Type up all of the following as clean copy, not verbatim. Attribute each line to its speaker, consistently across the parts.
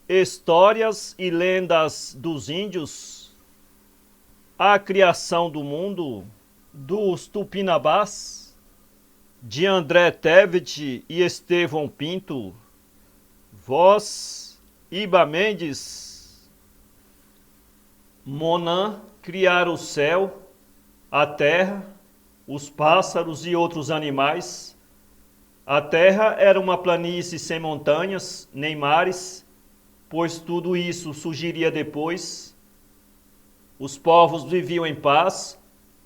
Speaker 1: Histórias e lendas dos índios, a criação do mundo, dos Tupinambás, de André Tevet e Estevão Pinto, voz Iba Mendes. Monan criara o céu, a terra, os pássaros e outros animais. A terra era uma planície sem montanhas, nem mares, pois tudo isso surgiria depois. Os povos viviam em paz,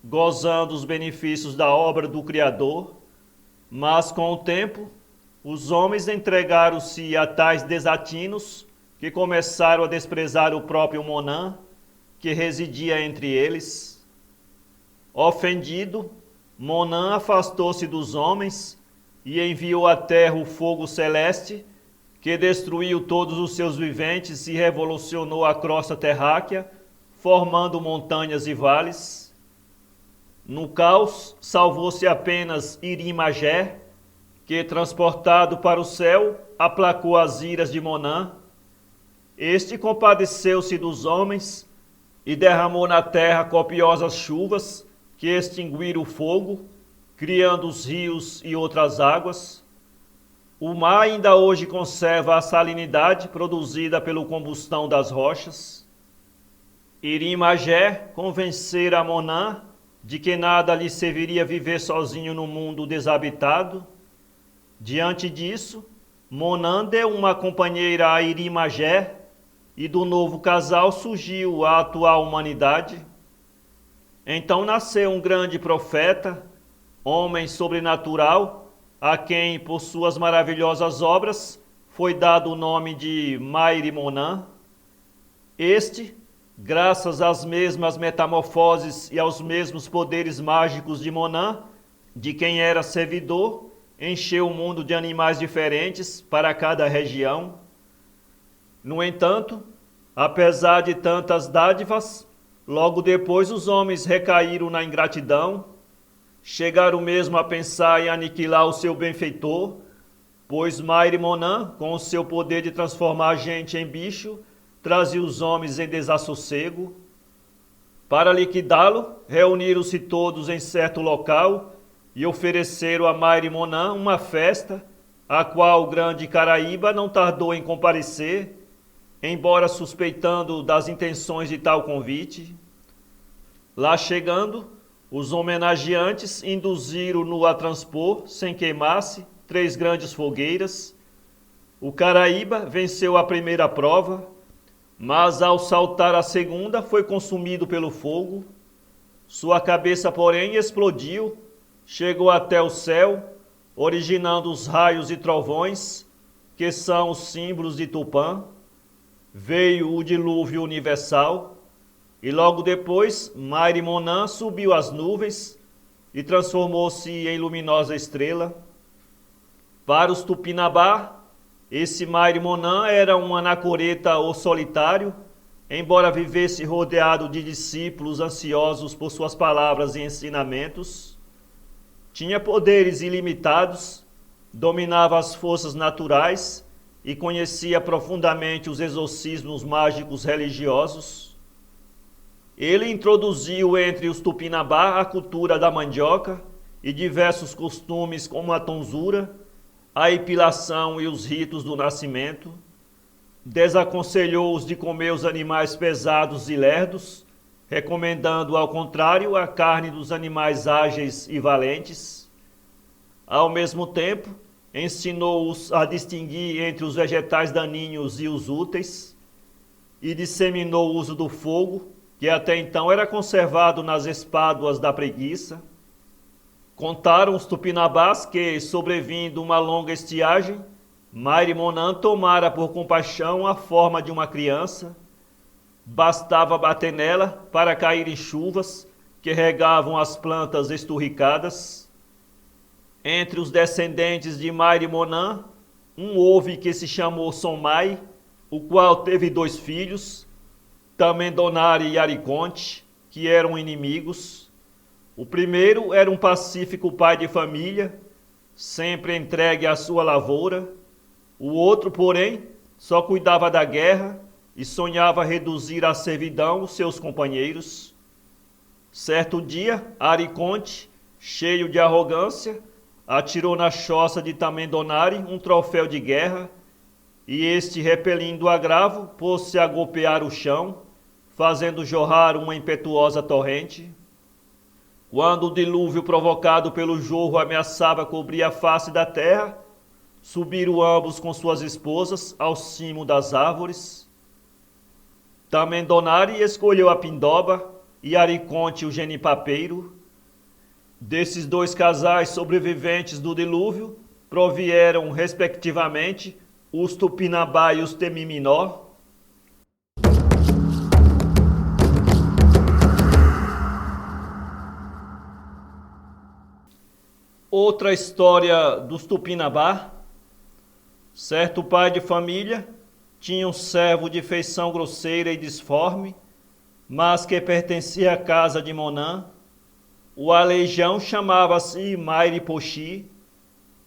Speaker 1: gozando os benefícios da obra do Criador, mas com o tempo, os homens entregaram-se a tais desatinos que começaram a desprezar o próprio Monan, que residia entre eles. Ofendido, Monan afastou-se dos homens e enviou à terra o fogo celeste, que destruiu todos os seus viventes e revolucionou a crosta terráquea, formando montanhas e vales. No caos, salvou-se apenas Irim-Magé, que, transportado para o céu, aplacou as iras de Monan. Este compadeceu-se dos homens e derramou na terra copiosas chuvas que extinguiram o fogo, criando os rios e outras águas. O mar ainda hoje conserva a salinidade produzida pela combustão das rochas. Irim-Magé convencera Monan de que nada lhe serviria viver sozinho no mundo desabitado. Diante disso, Monan deu uma companheira a Irim-Magé e do novo casal surgiu a atual humanidade. Então nasceu um grande profeta, homem sobrenatural, a quem, por suas maravilhosas obras, foi dado o nome de Mairi Monan. Este, graças às mesmas metamorfoses e aos mesmos poderes mágicos de Monan, de quem era servidor, encheu o mundo de animais diferentes para cada região. No entanto, apesar de tantas dádivas, logo depois os homens recaíram na ingratidão, chegaram mesmo a pensar em aniquilar o seu benfeitor, pois Mairi Monan, com o seu poder de transformar a gente em bicho, trazia os homens em desassossego. Para liquidá-lo, reuniram-se todos em certo local e ofereceram a Mairi Monan uma festa, a qual o grande Caraíba não tardou em comparecer, embora suspeitando das intenções de tal convite. Lá chegando, os homenageantes induziram-no a transpor, sem queimar-se, 3 grandes fogueiras. O Caraíba venceu a primeira prova, mas ao saltar a segunda foi consumido pelo fogo. Sua cabeça, porém, explodiu, chegou até o céu, originando os raios e trovões, que são os símbolos de Tupã. Veio o dilúvio universal, e logo depois, Mairi Monan subiu às nuvens e transformou-se em luminosa estrela. Para os Tupinambá, esse Mairi Monan era um anacoreta ou solitário, embora vivesse rodeado de discípulos ansiosos por suas palavras e ensinamentos. Tinha poderes ilimitados, dominava as forças naturais e conhecia profundamente os exorcismos mágicos religiosos. Ele introduziu entre os Tupinambá a cultura da mandioca e diversos costumes como a tonzura, a epilação e os ritos do nascimento. Desaconselhou-os de comer os animais pesados e lerdos, recomendando, ao contrário, a carne dos animais ágeis e valentes. Ao mesmo tempo, ensinou-os a distinguir entre os vegetais daninhos e os úteis e disseminou o uso do fogo, que até então era conservado nas espáduas da preguiça. Contaram os Tupinambás que, sobrevindo uma longa estiagem, Mairi Monan tomara por compaixão a forma de uma criança. Bastava bater nela para caírem chuvas que regavam as plantas esturricadas. Entre os descendentes de Mairi Monan, houve que se chamou Sonmai, o qual teve 2 filhos, Tamendonari e Ariconte, que eram inimigos. O primeiro era um pacífico pai de família, sempre entregue à sua lavoura. O outro, porém, só cuidava da guerra e sonhava reduzir à servidão os seus companheiros. Certo dia, Ariconte, cheio de arrogância, atirou na choça de Tamendonari um troféu de guerra, e este, repelindo o agravo, pôs-se a golpear o chão, fazendo jorrar uma impetuosa torrente. Quando o dilúvio provocado pelo jorro ameaçava cobrir a face da terra, subiram ambos com suas esposas ao cimo das árvores. Tamendonari escolheu a pindoba e Ariconte o genipapeiro. Desses dois casais sobreviventes do dilúvio provieram, respectivamente, os Tupinambá e os Temiminó. Outra história dos Tupinambá. Certo pai de família tinha um servo de feição grosseira e disforme, mas que pertencia à casa de Monã. O aleijão chamava-se Mairiposhi.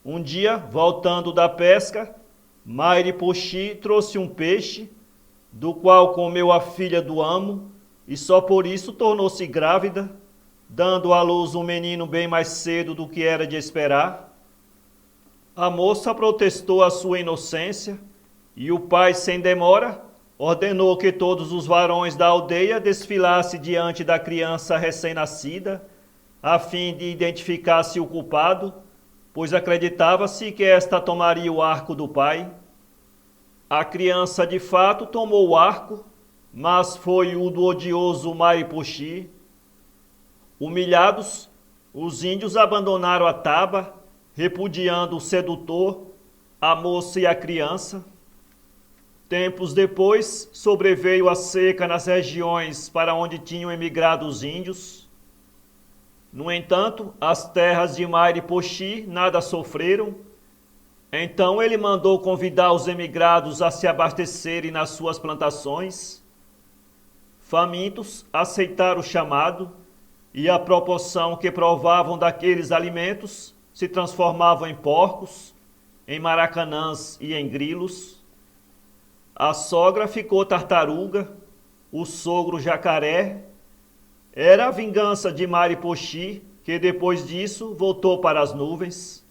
Speaker 1: Um dia, voltando da pesca, Mairiposhi trouxe um peixe, do qual comeu a filha do amo, e só por isso tornou-se grávida, dando à luz um menino bem mais cedo do que era de esperar. A moça protestou a sua inocência, e o pai, sem demora, ordenou que todos os varões da aldeia desfilassem diante da criança recém-nascida, a fim de identificar-se o culpado, pois acreditava-se que esta tomaria o arco do pai. A criança de fato tomou o arco, mas foi o do odioso Mairiposhi. Humilhados, os índios abandonaram a taba, repudiando o sedutor, a moça e a criança. Tempos depois, sobreveio a seca nas regiões para onde tinham emigrado os índios. No entanto, as terras de Mairiposhi nada sofreram. Então ele mandou convidar os emigrados a se abastecerem nas suas plantações. Famintos, aceitaram o chamado, e a proporção que provavam daqueles alimentos se transformavam em porcos, em maracanãs e em grilos. A sogra ficou tartaruga, o sogro jacaré. Era a vingança de Mairiposhi, que depois disso voltou para as nuvens.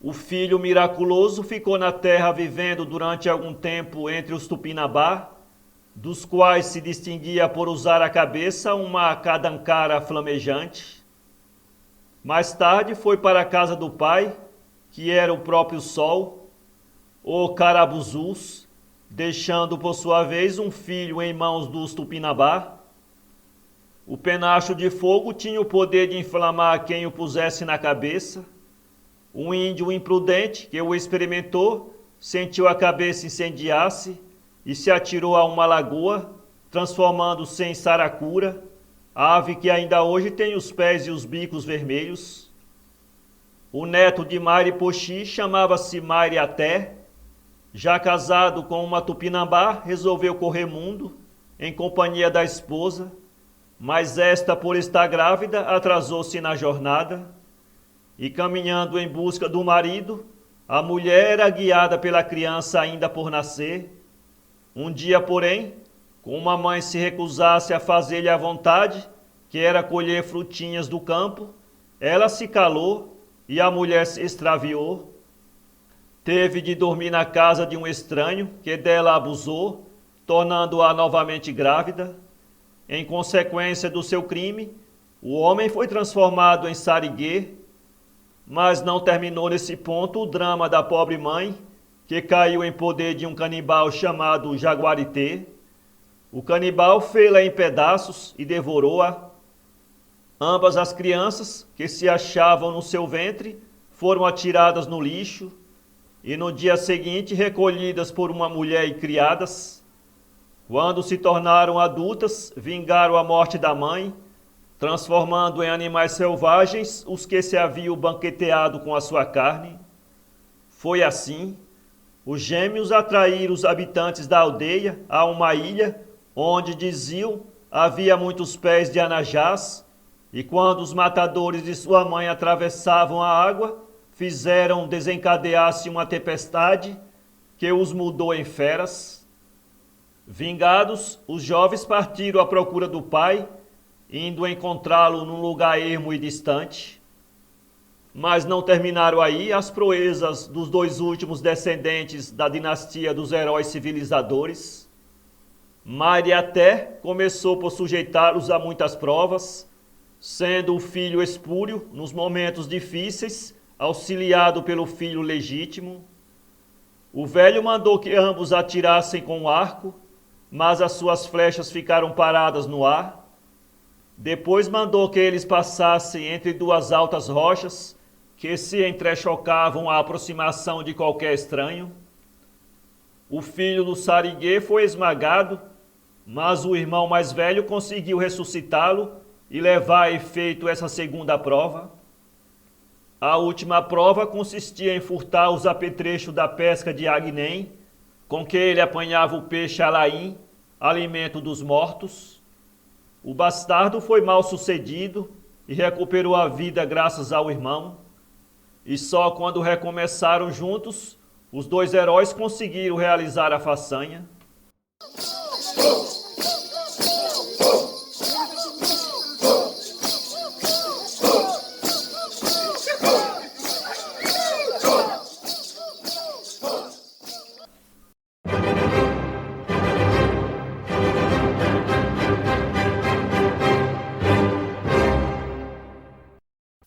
Speaker 1: O filho miraculoso ficou na terra vivendo durante algum tempo entre os Tupinambá, dos quais se distinguia por usar a cabeça uma cadancara flamejante. Mais tarde foi para a casa do pai, que era o próprio sol, o Carabuzus, deixando por sua vez um filho em mãos dos Tupinambá. O penacho de fogo tinha o poder de inflamar quem o pusesse na cabeça. Um índio imprudente que o experimentou sentiu a cabeça incendiar-se e se atirou a uma lagoa, transformando-se em saracura, ave que ainda hoje tem os pés e os bicos vermelhos. O neto de Mairiposhi chamava-se Mairiaté. Já casado com uma Tupinambá, resolveu correr mundo em companhia da esposa, mas esta, por estar grávida, atrasou-se na jornada, e caminhando em busca do marido, a mulher era guiada pela criança ainda por nascer. Um dia, porém, como a mãe se recusasse a fazer-lhe a vontade, que era colher frutinhas do campo, ela se calou e a mulher se extraviou. Teve de dormir na casa de um estranho, que dela abusou, tornando-a novamente grávida. Em consequência do seu crime, o homem foi transformado em sariguê, mas não terminou nesse ponto o drama da pobre mãe, que caiu em poder de um canibal chamado Jaguarité. O canibal fê-la em pedaços e devorou-a. Ambas as crianças, que se achavam no seu ventre, foram atiradas no lixo e no dia seguinte recolhidas por uma mulher e criadas. Quando se tornaram adultas, vingaram a morte da mãe, transformando em animais selvagens os que se haviam banqueteado com a sua carne. Foi assim. Os gêmeos atraíram os habitantes da aldeia a uma ilha, onde, diziam, havia muitos pés de anajás, e quando os matadores de sua mãe atravessavam a água, fizeram desencadear-se uma tempestade, que os mudou em feras. Vingados, os jovens partiram à procura do pai, indo encontrá-lo num lugar ermo e distante. Mas não terminaram aí as proezas dos dois últimos descendentes da dinastia dos heróis civilizadores. Mariaté começou por sujeitá-los a muitas provas, sendo o filho espúrio, nos momentos difíceis, auxiliado pelo filho legítimo. O velho mandou que ambos atirassem com o arco, mas as suas flechas ficaram paradas no ar. Depois mandou que eles passassem entre duas altas rochas, que se entrechocavam à aproximação de qualquer estranho. O filho do Sariguê foi esmagado, mas o irmão mais velho conseguiu ressuscitá-lo e levar a efeito essa segunda prova. A última prova consistia em furtar os apetrechos da pesca de Agnem, com que ele apanhava o peixe alaim, alimento dos mortos. O bastardo foi mal sucedido e recuperou a vida graças ao irmão. E só quando recomeçaram juntos, os dois heróis conseguiram realizar a façanha.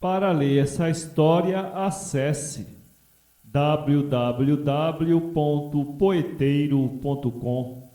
Speaker 2: Para ler essa história, acesse www.poeteiro.com.